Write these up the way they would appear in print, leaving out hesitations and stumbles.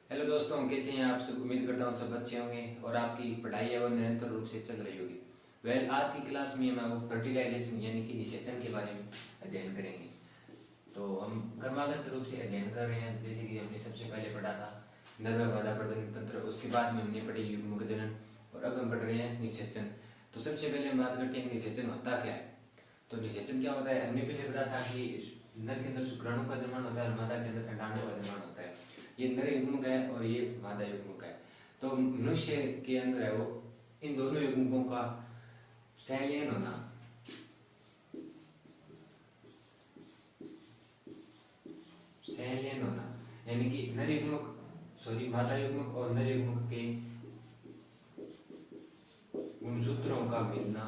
Hello दोस्तों, कैसे हैं आप सब। उम्मीद करता हूँ सब अच्छे होंगे और आपकी पढ़ाई है वो निरंतर रूप से चल रही होगी। आज की क्लास में हम आपको फर्टिलाइजेशन यानी कि निषेचन के बारे में अध्ययन करेंगे। तो हम क्रमागत रूप से अध्ययन कर रहे हैं। जैसे कि हमने सबसे पहले पढ़ा था नर मादा प्रजनन तंत्र, उसके बाद में हमने पढ़ी युग्मक जनन और अब हम पढ़ रहे हैं निषेचन। तो सबसे पहले हम बात करते हैं निषेचन होता क्या है। तो निषेचन क्या होता है, हमने पीछे पढ़ा था कि नर के अंदर शुक्राणु का निर्माण होता है और मादा के अंदर अंडाणु का निर्माण होता है। ये नर युग्मक है और ये मादा युग्मक है। तो मनुष्य के अंदर है वो इन दोनों युग्मकों का संलयन होना, यानी कि नर युग्मक मादा युग्मक और नर युग्मक के गुणसूत्रों का मिलना।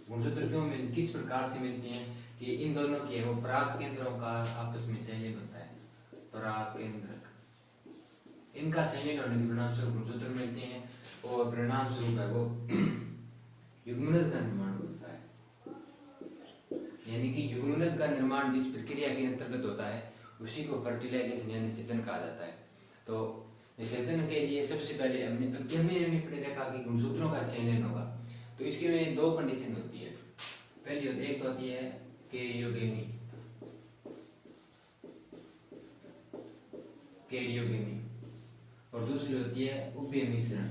गुणसूत्र क्यों किस प्रकार से मिलते हैं कि इन दोनों के वो पराग केंद्रों का आपस में संलयन होता है। पराग केंद्र इनका संलयन होने के परिणाम स्वरूप गुणसूत्र मिलते हैं और परिणाम स्वरूप है वो युग्मनज का निर्माण होता है। यानी कि युग्मनज का निर्माण जिस प्रक्रिया के अंतर्गत होता है उसी को फर्टिलाइजेशन या निषेचन कहा जाता है। तो निषेचन के लिए सबसे पहले हमने देखा कि गुणसूत्रों का संलयन होगा। तो इसके में दो कंडीशन होती है। पहली एक होती है कैरियोगेमी और दूसरी होती है उभय मिश्रण।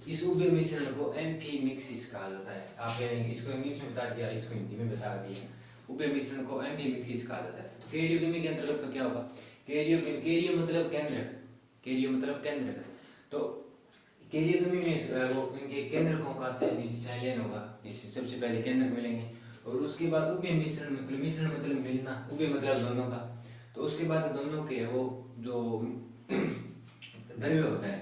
इस उभय मिश्रण को एम्फीमिक्सिस कहा जाता है। आप कहेंगे इसको इंग्लिश में बता दिया, इसको हिंदी में बता दिया। उभय मिश्रण को एम्फीमिक्सिस कहा जाता है। तो कैरियोगेमी के अंतर्गत तो क्या होगा, कैरियो मतलब केंद्रक। तो कैरियोगेमी में वो इनके केंद्रकों का संलयन होगा। सबसे पहले केंद्रक मिलेंगे और उसके बाद उभय मिश्रण मतलब मिलना, उभय मतलब दोनों का। तो उसके बाद दोनों के वो जो द्रव्य होता है,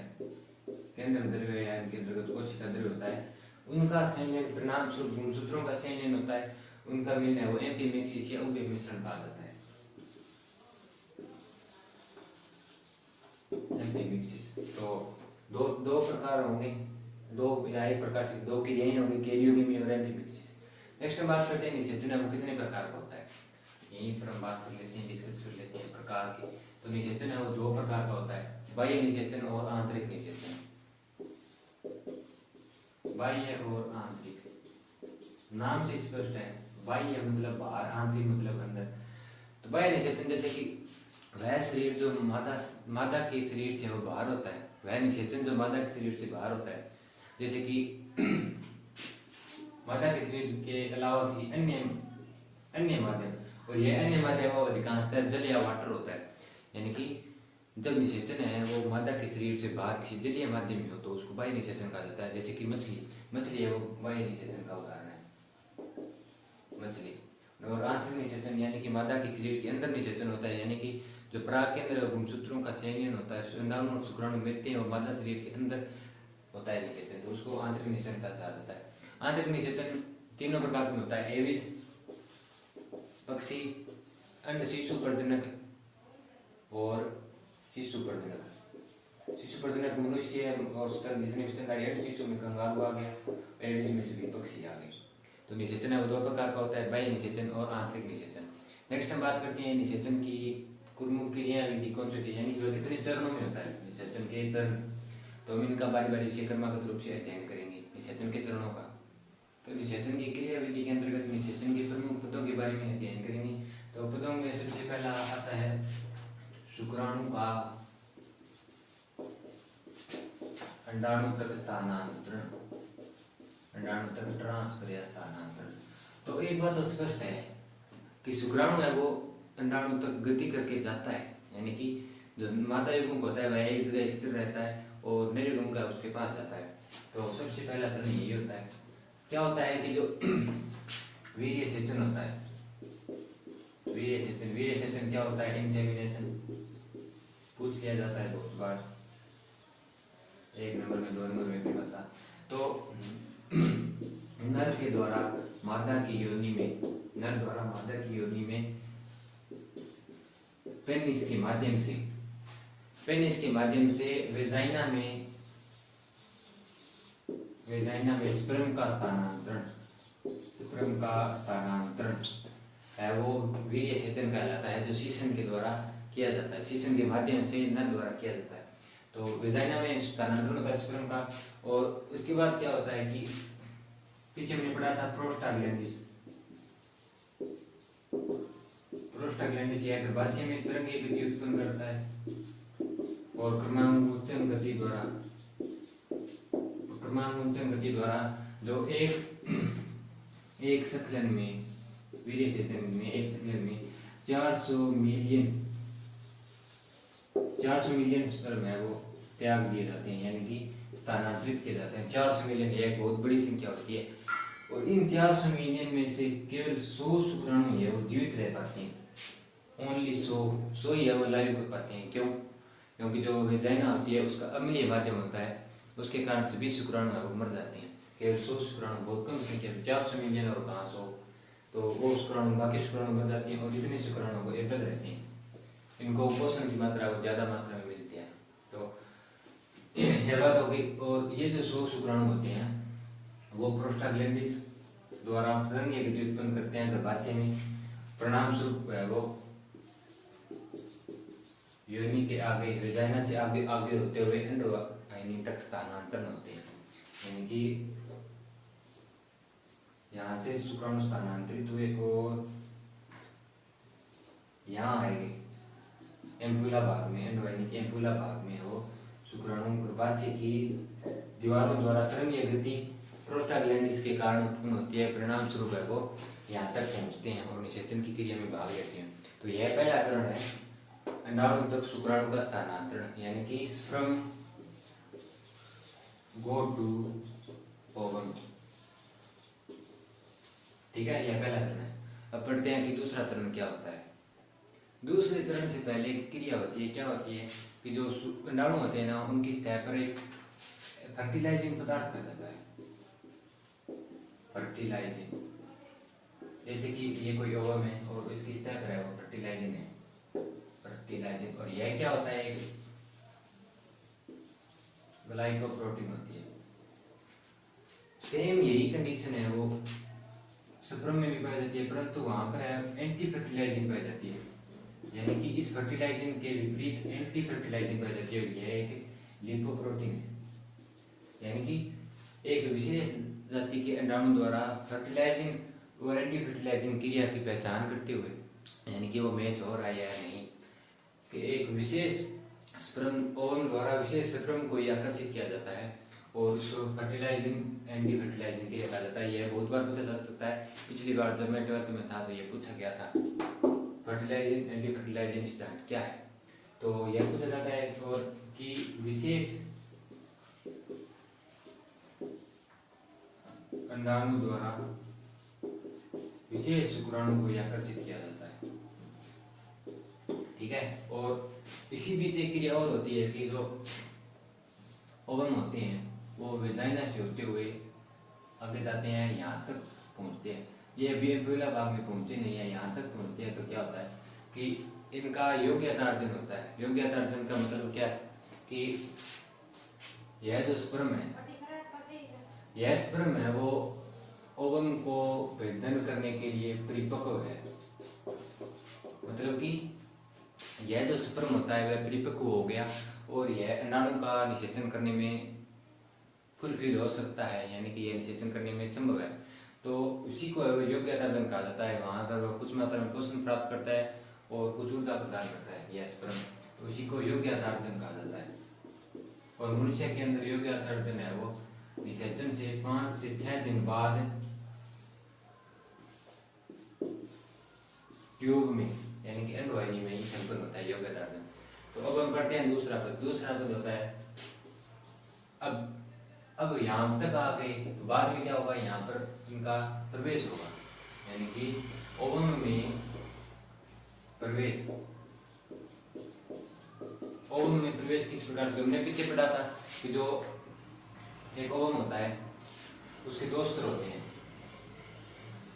केंद्र द्रव्य या इनके अंतर्गत कोशिका द्रव्य होता है, उनका संलयन परिणाम स्वरूप गुणसूत्रों का संलयन होता है। उनका मिलना वो एम्फीमिक्सिस या उभय मिश्रण कहा जाता है। एम्फीमिक्सिस तो दो प्रकार होंगे, दो या एक प्रकार से दो की यही होगी, कैरियोगेमी और एम्फीमिक्सिस। नेक्स्ट हम बात करते हैं निषेचन वो कितने प्रकार का होता है। यहीं पर हम बात कर लेते हैं, डिस्कस कर लेते हैं प्रकार की। तो निषेचन है वो दो प्रकार का होता है, बाह्य निषेचन और आंतरिक निषेचन। बाह्य और आंतरिक नाम से स्पष्ट है, बाह्य मतलब बाहर, आंतरिक मतलब अंदर। तो बाह्य निषेचन जैसे कि वह शरीर जो मादा के शरीर से वो बाहर होता है, वह निषेचन जो मादा के शरीर से बाहर होता है। जैसे कि मादा के शरीर के अलावा किसी अन्य माध्यम, और यह अन्य माध्यम वो अधिकांशतः जल या वाटर होता है। यानी कि जब निषेचन है वो मादा के शरीर से बाहर किसी जलीय माध्यम में हो तो उसको बाह्य निषेचन कहा जाता है। जैसे कि मछली है वो बाह्य निषेचन का उदाहरण है, मछली। और आंतरिक निषेचन यानी कि मादा के शरीर के अंदर निषेचन होता है, यानी कि जो पराग केंद्र गुणसूत्रों का संलयन होता है, अंडाणु और शुक्राणु मिलते हैं और मादा शरीर के अंदर होता है निषेचन, तो उसको आंतरिक निषेचन कहा जाता है। आंतरिक निषेचन तीनों प्रकार में होता है, एविज, पक्षी, अंड शिशु प्रजनक और शिशु प्रजनक मनुष्य और जितने भी स्तनधारी अंड शिशु में कंगारू आ गया, एविज में सभी पक्षी आ गए। तो निषेचन है वो दो प्रकार का होता है, बाह्य निषेचन और आंतरिक निषेचन। नेक्स्ट हम बात करते हैं निषेचन की प्रमुख क्रिया विधि कौन सी होती है, यानी कि कितने चरणों में होता है निषेचन के चरण। तो हम इनका बारी से क्रमागत रूप से अध्ययन करेंगे निषेचन के चरणों का। तो निषेचन की क्रिया विधि के अंतर्गत निषेचन के प्रमुख पदों के बारे में अध्ययन करेंगे। तो पदों में सबसे पहला आता है शुक्राणु का अंडाणु तक स्थानांतरण, अंडाणु तक ट्रांसफर या स्थानांतरण। तो एक बात तो स्पष्ट है कि शुक्राणु है वो अंडाणु तक गति करके जाता है, यानी कि जो मादा युग्मक होता है वह एक जगह स्थिर रहता है और नर युग्मक है उसके पास जाता है। तो सबसे पहला चरण यही होता है। क्या होता है कि जो वीर्य सेचन होता है, वीर्य सेचन क्या होता है, इंसेमिनेशन पूछ लिया जाता है बहुत बार, 1 नंबर में 2 नंबर में भी बसा। तो नर द्वारा मादा की योनि में पेनिस के माध्यम से वेजाइना में स्पर्म का स्थानांतरण है वो वीर्य सेचन कहलाता है, जो शीशन के द्वारा किया जाता है, शीशन के माध्यम से नर द्वारा किया जाता है। तो वेजाइना में स्थानांतरण होता है स्पर्म का। और उसके बाद क्या होता है कि पीछे हमने पढ़ा था प्रोस्टाग्लैंडिस। प्रोस्टाग्लैंडिस यह गर्भाशय में तरंगीय गति उत्पन्न करता है और क्रमानुगुणन गति द्वारा जो एक संकलन में वीर्य सेचन में एक संकलन में 400 मिलियन स्पर्म है वो त्याग दिए जाते हैं, यानी कि स्थानांतरित किए जाते हैं। 400 मिलियन एक बहुत बड़ी संख्या होती है और इन 400 मिलियन में से केवल 100 शुक्राणु है वो जीवित रह पाते हैं। ओनली 100 ही है वो लाइव कर पाते हैं। क्यों? क्योंकि जो वेजाइना होती है उसका अम्लीय माध्यम होता है, उसके कारण से 20 शुक्राणु है वो मर जाते हैं। केवल 100 शुक्राणु, बहुत कम संख्या, 400 मिलियन और कहाँ 100, तो वो शुक्राणु बाकी शुक्राणु मर जाती हैं और इतने शुक्राणु को एवरेज रहते हैं। इनको पोषण की मात्रा ज़्यादा मात्रा में मिलती है। तो यह बात होगी। और ये जो 100 शुक्राणु होते हैं वो प्रोस्टाग्लैंडिस द्वारा तरंगीय गति उत्पन्न करते हैं गर्भाशय में। परिणाम स्वरूप वो योनि के आगे, वेजाइना से आगे होते हुए अंडवाहिनी तक स्थानांतरण होते हैं, यानी कि यहाँ से शुक्राणु स्थानांतरित हुए और यहाँ आएंगे एम्पुला भाग में, अंडवाहिनी के एम्पुला भाग में वो शुक्राणु गर्भाशय की दीवारों द्वारा तरंगीय गति प्रोस्टाग्लैंडिस के कारण उत्पन्न होती है। परिणाम स्वरूप है वो यहाँ तक पहुँचते हैं और निषेचन की क्रिया में भाग लेते हैं। तो यह पहला चरण है, अंडाणु तक शुक्राणु का स्थानांतरण, यानी कि स्पर्म गो टू ओवम। ठीक है, यह पहला चरण है। अब पढ़ते हैं कि दूसरा चरण क्या होता है। दूसरे चरण से पहले एक क्रिया होती है, क्या होती है कि जो अंडाणु होते हैं ना उनकी सतह पर एक फर्टिलाइजिंग पदार्थ पाया जाता है। फर्टिलाइजिंग, जैसे कि ये कोई ओवम है और इसकी सतह पर है वो फर्टिलाइजिंग है, फर्टिलाइजिंग। और यह क्या होता है, एक ग्लाइकोप्रोटीन होती है। सेम यही कंडीशन है वो स्पर्म में भी पाई जाती है, परंतु वहां पर एंटी फर्टिलाइजिंग पाई जाती है, यानी कि इस फर्टिलाइजिंग के विपरीत एंटी फर्टिलाइजिंग पाई जाती है। यह एक लिपोप्रोटीन है, यानी कि एक विशेष जाति के अंडाणु द्वारा फर्टिलाइजिंग और एंटी फर्टिलाइजिंग क्रिया की पहचान करते हुए, यानी कि वो मैच हो रहा है या नहीं, कि एक विशेष स्पर्म ओवम द्वारा विशेष स्पर्म को आकर्षित किया जाता है और उसको फर्टिलाइजिंग एंटी फर्टिलाइजिंग क्रिया कहा जाता है। यह बहुत बार पूछा जा सकता है। पिछली बार जब मैं 12th में था तो यह पूछा गया था, फर्टिलाइजिंग एंटी फर्टिलाइजिंग सिद्धांत क्या है, तो यह पूछा जाता है। और कि विशेष अंडाणु द्वारा विशेष शुक्राणु को आकर्षित किया जाता है। ठीक है, और इसी बीच एक क्रिया और होती है कि जो ओवम होते हैं वो वेजाइना से होते हुए आगे जाते हैं, यहाँ तक पहुँचते हैं। ये अभी एम्पुला भाग में पहुँचते नहीं है, यहाँ तक पहुँचते हैं। तो क्या होता है कि इनका योग्यतार्जन होता है। योग्यतार्जन का मतलब क्या है कि यह जो स्पर्म है, यह स्पर्म है वो ओवम को भेदन करने के लिए परिपक्व है। मतलब कि यह जो स्पर्म होता है वह परिपक्व हो गया और यह अंडाणु का निषेचन करने में फुलफिल हो सकता है, यानी कि यह निषेचन करने में संभव है। तो उसी को योग्यतार्जन कहा जाता है। वहाँ पर वह कुछ मात्रा में पोषण प्राप्त करता है और कुछ ऊर्जा प्रदान करता है यह स्पर्म, तो उसी को योग्यतार्जन कहा जाता है। और मनुष्य के अंदर योग्यतार्जन है वो निषेचन से 5 से 6 दिन बाद ट्यूब में, यानी कि अंडवाहिनी में ही संपन्न होता है योग्यतार्जन। तो अब हम पढ़ते हैं दूसरा पद। दूसरा पद होता है अब यहाँ तक आ गए तो बाद में क्या होगा, यहाँ पर इनका प्रवेश होगा, यानी कि ओवम में प्रवेश। ओवम में प्रवेश किस प्रकार से, हमने पीछे पढ़ा था कि जो एक ओवम होता है उसके 2 स्तर होते हैं।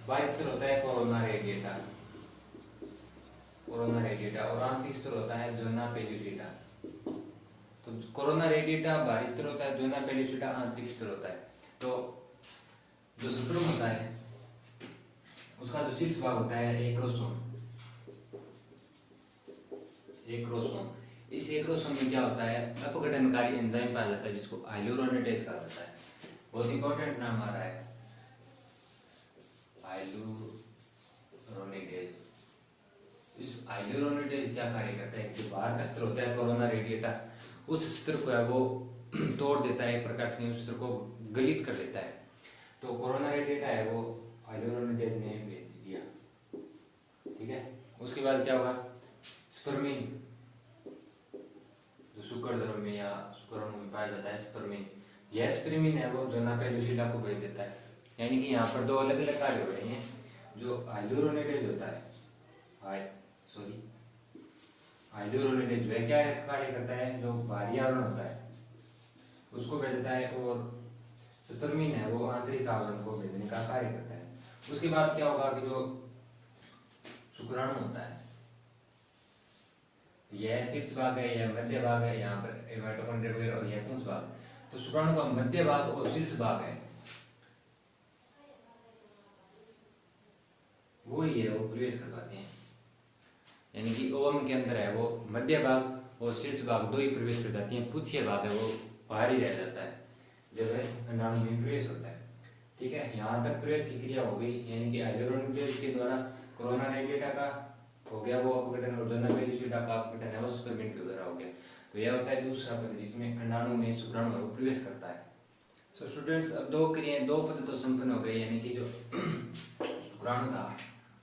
बाहरी स्तर होता है कोरोना रेडिएटा और आंतरिक स्तर होता है जोना पेल्यूसिटा। तो कोरोना रेडिएटा बाहरी स्तर होता है, जोना पेल्यूसिटा आंतरिक स्तर होता है। तो जो स्पर्म होता है उसका जो शीर्ष भाग होता है एक्रोसोम। एक्रोसोम, इस एक्रोसोम में क्या होता है, अपघटनकारी एंजाइम पाया जाता है जिसको हाइलुरोनिडेज कहा जाता है। बहुत इंपॉर्टेंट नाम आ रहा है, हाइलुरोनिडेज। इस हाइलुरोनिडेज क्या कार्य करता है, जो बाहर का स्तर होता है कोरोना रेडिएटा, उस स्तर को है वो तोड़ देता है, एक प्रकार से उस स्तर को गलित कर देता है। तो कोरोना रेडिएटा है वो हाइलुरोनिडेज ने भेज दिया, ठीक है। उसके बाद क्या होगा, स्पर्मिन, जो शुक्रद्रव्य में या शुक्राणु में पाया जाता है स्पर्मिन, यह स्पर्मिन है वो जोना पेलुसिडा को भेज देता है। यानी कि यहाँ पर दो अलग अलग कार्य हो रहे हैं। जो हाइलुरोनिडेज होता है, हाइलुरोनिडेज वह क्या कार्य करता है, जो बाहरी आवरण होता है उसको भेजता है, और स्पर्मिन है वो आंतरिक आवरण को भेजने का कार्य करता है। उसके बाद क्या होगा कि जो शुक्राणु होता है, यह शीर्ष भाग है, यह मध्य भाग है, यहाँ पर माइटोकॉन्ड्रिया वगैरह, और यह पुंज भाग। तो शुक्राणु का मध्य भाग और शीर्ष भाग है वो ही है, वो प्रवेश कर पाते हैं। यानी कि ओवम के अंदर है वो मध्य भाग और शीर्ष भाग दो ही प्रवेश कर जाती हैं, पुच्छीय भाग है वो बाहर ही रह जाता है जब अंडाणु में प्रवेश होता है, ठीक है। यहाँ तक प्रवेश की क्रिया हो गई, यानी कि हाइलुरोनिडेज के द्वारा कोरोना रेडिएटा का हो गया वो अपघटन, और जोना पेलुसिडा का अपघटन है वो स्पर्मिन के द्वारा हो गया। तो यह होता है दूसरा पद जिसमें अंडाणु में शुक्राणु है वो प्रवेश करता है। सो स्टूडेंट्स, अब दो क्रियाएं, दो पद तो संपन्न हो गए, यानी कि जो शुक्राणु था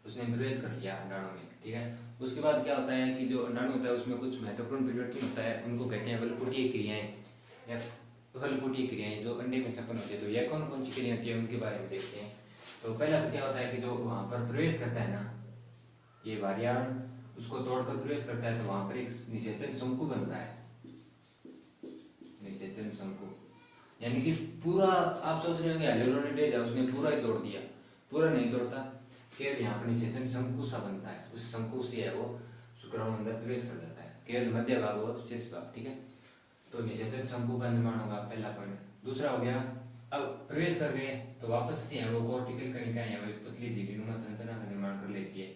उसने प्रवेश कर लिया अंडाणु में, ठीक है। उसके बाद क्या होता है कि जो अंडाणु होता है उसमें कुछ महत्वपूर्ण परिवर्तन होता है, उनको कहते हैं वलकुटीय क्रियाएं या वलकुटीय क्रियाएं, जो अंडे में संपन्न होती है। तो यह कौन कौन सी क्रियाएं होती है उनके बारे में देखते हैं। तो पहला तो क्या होता है कि जो वहाँ पर प्रवेश करता है ना, ये बाहरी आवरण, उसको तोड़कर प्रवेश करता है, तो वहाँ पर एक निषेचन शंकु बनता है, निषेचन शंकु। यानी कि पूरा आप सोच रहे होंगे हाइलुरोनिडेज है उसने पूरा ही तोड़ दिया, पूरा नहीं तोड़ता, केवल यहाँ पर निषेचन शंकु सा बनता है, उस शंकु से है वो शुक्राणु अंदर प्रवेश कर जाता है, केवल मध्य भाग और शीर्ष भाग, ठीक है। तो निषेचन शंकु का निर्माण होगा, पहला पॉइंट। दूसरा हो गया, अब प्रवेश कर गए तो वापस से है वो कोर्टिकल कणिकाएं या पतली झिल्लीनुमा संरचना का निर्माण कर लेती है,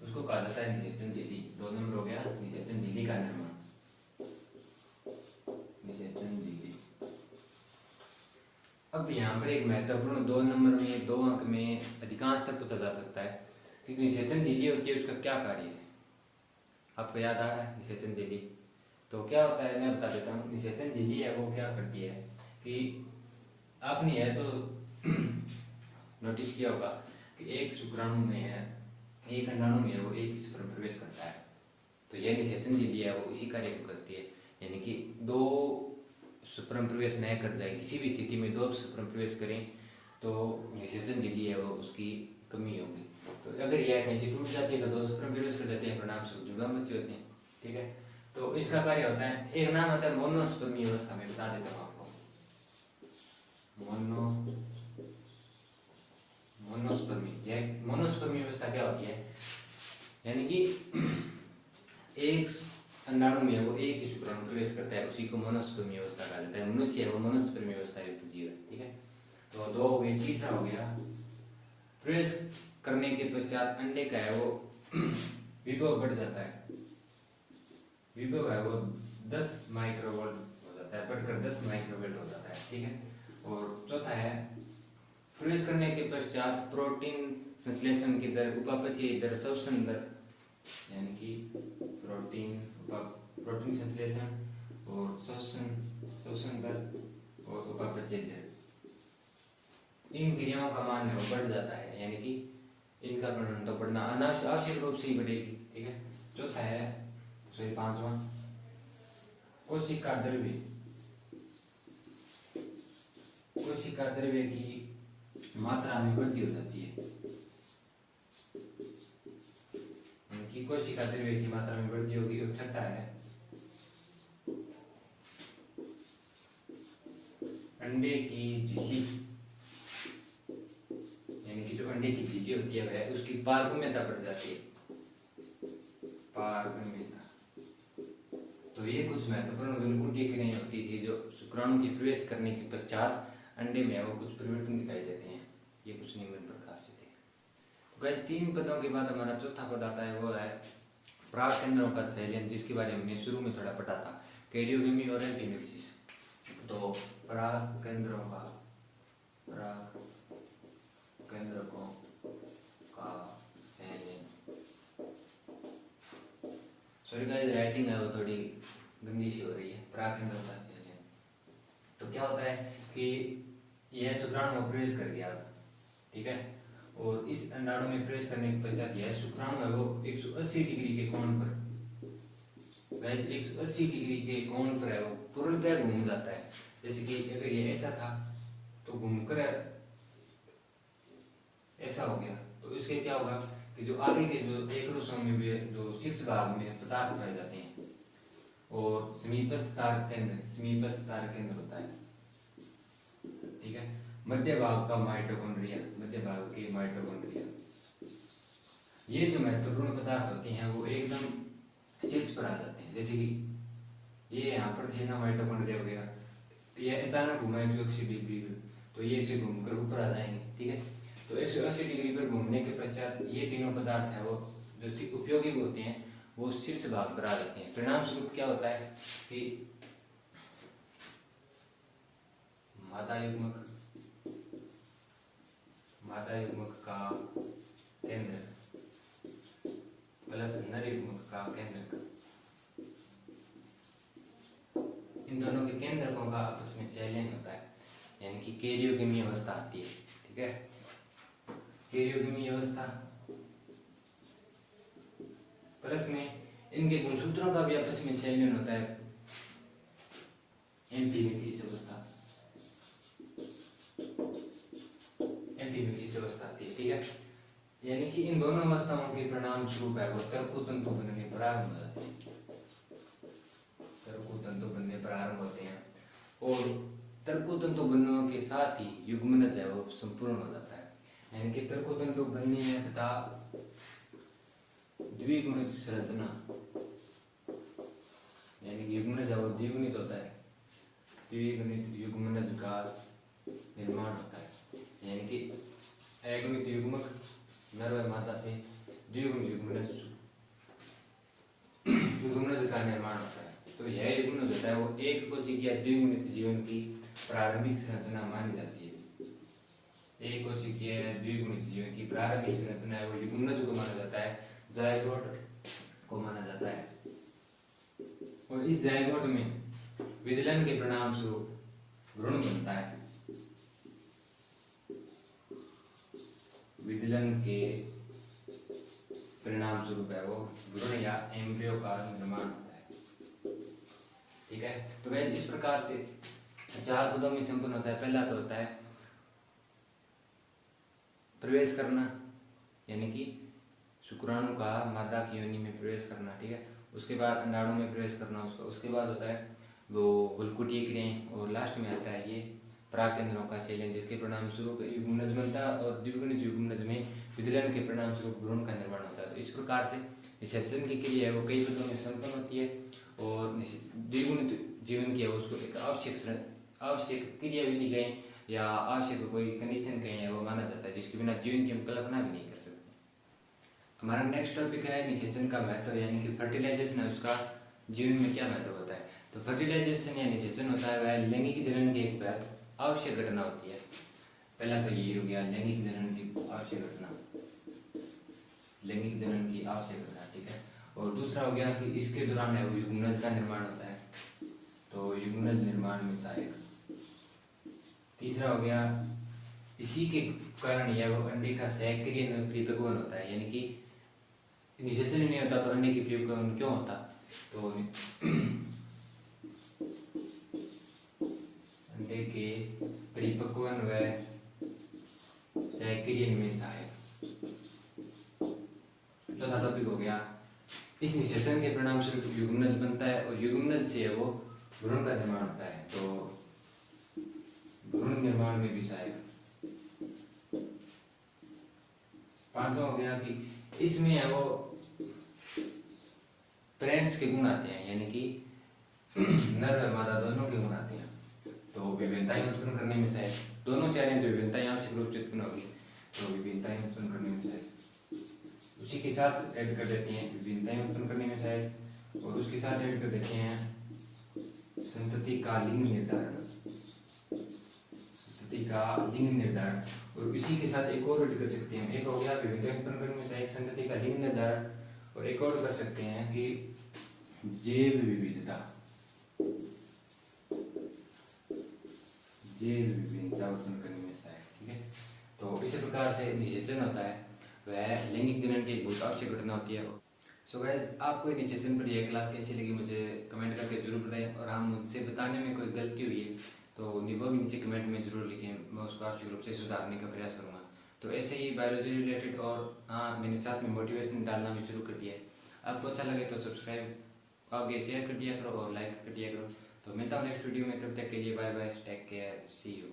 उसको कहा जाता है निषेचन झिल्ली। 2 नंबर हो गया निषेचन झिल्ली का निर्माण, निषेचन झिल्ली। अब यहाँ पर एक महत्वपूर्ण 2 नंबर में 2 अंक में अधिकांश तक पूछा जा सकता है कि निषेचन झिल्ली होती है उसका क्या कार्य है, आपको याद आ रहा है निषेचन झिल्ली? तो क्या होता है मैं बता देता हूँ। निषेचन झिल्ली है वो क्या करती है कि आपने है तो नोटिस किया होगा कि एक शुक्राणु में है, एक अंडाणु में है वो एक ही स्पर्म प्रवेश करता है, तो यह निषेचन झिल्ली है वो इसी कार्य को करती है। यानी कि 2 स्पर्म प्रवेश न कर जाए, किसी भी स्थिति में 2 स्पर्म प्रवेश करें तो निषेचन झिल्ली है वो उसकी कमी होगी। तो अगर यह कहीं से टूट जाती है तो 2 स्पर्म प्रवेश कर जाते हैं, परिणाम स्वरूप जुड़वां बच्चे होते हैं, ठीक है। तो इसका कार्य होता है, एक नाम होता है मोनोस्पर्मी अवस्था, में बता देता हूँ आपको। मोनोस्पर्मी, यह मोनोस्पर्मी अवस्था क्या होती है, यानी कि एक अंडाणु में वो एक ही शुक्राणु प्रवेश करता है, उसी को मोनोस्पर्मी अवस्था कहा जाता है। मनुष्य है वो मोनोस्पर्मी अवस्था युक्त जीव है, ठीक है। तो 2 हो गए। तीसरा हो गया, प्रवेश करने के पश्चात अंडे का है वो विभव बढ़ जाता है, विभव है वो 10 माइक्रोवोल्ट हो जाता है, बढ़कर 10 माइक्रोवोल्ट हो जाता है, ठीक है। और चौथा है, प्रवेश करने के पश्चात प्रोटीन संश्लेषण की दर, उपापचय दर, श्वसन दर, यानी कि प्रोटीन संश्लेषण और श्वसन दर और उपापचय दर, इन क्रियाओं का मान है वो बढ़ जाता है, यानी कि इनका परिणाम तो बढ़ना आवश्यक रूप से ही बढ़ेगी, ठीक है। चौथा है, सॉरी 5वां, कोशिका द्रव्य, कोशिका द्रव्य की मात्रा में वृद्धि हो जाती है, उनकी कोशिका द्रव्य की मात्रा में वृद्धि होगी। और छठा है, अंडे की झिल्ली, यानी कि जो अंडे की झिल्ली होती है वह उसकी पारगम्यता बढ़ जाती है, पारगम्यता। तो ये कुछ महत्वपूर्ण वलकुटीय क्रियाएं होती थी जो शुक्राणु के प्रवेश करने के पश्चात अंडे में वो कुछ परिवर्तन दिखाई देते हैं। ये कुछ निम्न प्रकार से थे। गाइस 3 पदों के बाद हमारा चौथा पद आता है, वो है पराग केंद्रों का संलयन, जिसके बारे में हमने शुरू में थोड़ा पढ़ा था, कैरियोगेमी और एंटीमिक्सिस। तो पराग केंद्रों का संलयन, सॉरी गाइस राइटिंग है वो थोड़ी गंदी सी हो रही है। पराग केंद्रों का संलयन तो क्या होता है कि यह शुक्राणु में प्रवेश कर गया, ठीक है, और इस अंडाणु में प्रवेश करने के पश्चात यह शुक्राणु है वो 180 डिग्री के कोण पर, गाइस 180 डिग्री के कोण पर है वो पूर्णतः घूम जाता है। जैसे कि अगर ये ऐसा था तो घूमकर ऐसा हो गया, तो इसके क्या होगा कि जो आगे के जो एकरूसों में भी जो शीर्ष भाग में पदार्थ पाए जाते हैं, और समीपस्थ तारक केंद्र होता है, ठीक है, मध्य भाग का माइटोकॉन्ड्रिया, ये जो महत्वपूर्ण पदार्थ होते हैं वो एकदम शीर्ष पर आ जाते हैं। जैसे कि ये यहाँ पर थे ना माइटोकॉन्ड्रिया वगैरह, ये अचानक घुमा 180 डिग्री पर, तो ये से घूमकर ऊपर आ जाएंगे, ठीक है। तो 180 डिग्री पर घूमने के पश्चात ये तीनों पदार्थ है वो जो उपयोगी होते हैं वो शीर्ष भाग पर आ जाते हैं। परिणाम स्वरूप क्या होता है कि मादा युग्मक का केंद्र प्लस नर युग्मक का केंद्र, इन दोनों के केंद्रकों का आपस में संलयन होता है, यानी कि कैरियोगेमी अवस्था आती है, ठीक है। कैरियोगेमी अवस्था प्लस में इनके गुणसूत्रों का भी आपस में संलयन होता है, एंटीमिक्सिस अवस्था आती है, ठीक है। यानी कि इन दोनों अवस्थाओं के परिणाम स्वरूप है वो तर्कुतंतु बनने प्रारंभ हो जाते हैं, और तर्कुतंतु बनने के साथ ही युग्मनज है वो संपूर्ण हो जाता है। यानी कि तर्कुतंतु बनने में तथा द्विगुणित संरचना, यानी कि युग्मनज है वो द्विगुणित होता है, द्विगुणित युग्मनज का निर्माण होता है। यानी कि अगुणित युग्मक नर व मादा से द्विगुणित युग्मनज का निर्माण होता है। तो यह युग्मनज होता है वो एक कोशिकीय द्विगुणित जीवन की प्रारंभिक संरचना मानी जाती है। एक कोशिकीय द्विगुणित जीवन की प्रारंभिक संरचना है वो युग्मनज को माना जाता है, जायगोट को माना जाता है। और इस जायगोट में विदलन के परिणाम स्वरूप भ्रूण बनता है, विदलन के परिणाम स्वरूप है वो भ्रूण या एम्ब्रियो का निर्माण होता है, ठीक है। तो गाइस इस प्रकार से 4 पदों में संपन्न होता है। पहला तो होता है प्रवेश करना, यानी कि शुक्राणु का मादा की योनि में प्रवेश करना, ठीक है। उसके बाद अंडाणु में प्रवेश करना उसका, उसके बाद होता है वो वल्कुटीय क्रियाएं, और लास्ट में आता है ये पराग केंद्रों का संलयन, जिसके परिणाम स्वरूप युग्मनज बनता है, और द्विगुणित युग्मनज में विदलन के परिणाम स्वरूप भ्रूण का निर्माण होता है। तो इस प्रकार से निषेचन की क्रिया है वो कई पदों में संपन्न होती है, और द्विगुणित जीवन की है उसको एक आवश्यक क्रिया विधि कहें या आवश्यक कोई कंडीशन कहें वो माना जाता है, जिसके बिना जीवन की हम कल्पना भी नहीं कर सकते। हमारा नेक्स्ट टॉपिक है निषेचन का महत्व, यानी कि फर्टिलाइजेशन है उसका जीवन में क्या महत्व होता है। तो फर्टिलाइजेशन या निषेचन होता है वह लैंगिक जनन की एक बहुत आवश्यक घटना होती है। पहला तो ये हो गया लैंगिक जनन की आवश्यक घटना, लैंगिक जनन की आवश्यक घटना, ठीक है। और दूसरा हो गया कि इसके दौरान है वो युग्मनज का निर्माण होता है, तो युग्मनज निर्माण में सहायक। तीसरा हो गया इसी के कारण यह वो अंडे का सहक्रिय परिपक्वन होता है, यानी कि निषेचन नहीं होता तो अंडे की परिपक्वन क्यों होता, तो अंडे के परिपक्वन व सहक्रिय में सहायक। चौथा टॉपिक हो गया इस निषेचन के परिणाम स्वरूप युग्मनज बनता है, और युग्मनज से वो भ्रूण का निर्माण होता है, तो भ्रूण निर्माण में भी सहायक। पांचवा हो गया कि इसमें है वो पेरेंट्स के गुण आते हैं, यानी कि नर व मादा दोनों के गुण आते हैं, तो विभिन्नताएं उत्पन्न करने में सहायक। दोनों से आ रहे हैं तो विभिन्नताएं आवश्यक रूप से उत्पन्न होगी, तो विभिन्नताएं उत्पन्न करने में सहायक। उसी के साथ ऐड कर देते हैं विभिन्नताएं उत्पन्न करने में सहायक, और उसके साथ ऐड कर देते हैं संतति का लिंग निर्धारण, संतति का लिंग निर्धारण, और इसी के साथ एक और ऐड कर सकते हैं, एक हो गया विभिन्नताएं उत्पन्न करने में सहायक संतति का लिंग निर्धारण, और एक और कर सकते हैं कि जैव विविधता, जैव विभिन्नता उत्पन्न करने में सहायक। ठीक है, तो इसी प्रकार से निषेचन होता है, वह लैंगिक जनन की एक बहुत आवश्यक घटना होती है। सो गाइस, आपको निषेचन पर यह क्लास कैसी लगी मुझे कमेंट करके जरूर बताएं, और हम मुझसे बताने में कोई गलती हुई है तो वो भी नीचे कमेंट में जरूर लिखें, मैं उसको आवश्यक रूप से सुधारने का प्रयास करूँगा। तो ऐसे ही बायोलॉजी रिलेटेड, और हाँ, मैंने साथ में मोटिवेशन डालना भी शुरू कर दिया है। आपको अच्छा लगे तो सब्सक्राइब आगे शेयर कर दिया करो और लाइक कर दिया करो। तो मिलता हूँ नेक्स्ट वीडियो में, तब तक के लिए bye bye, take care, see you.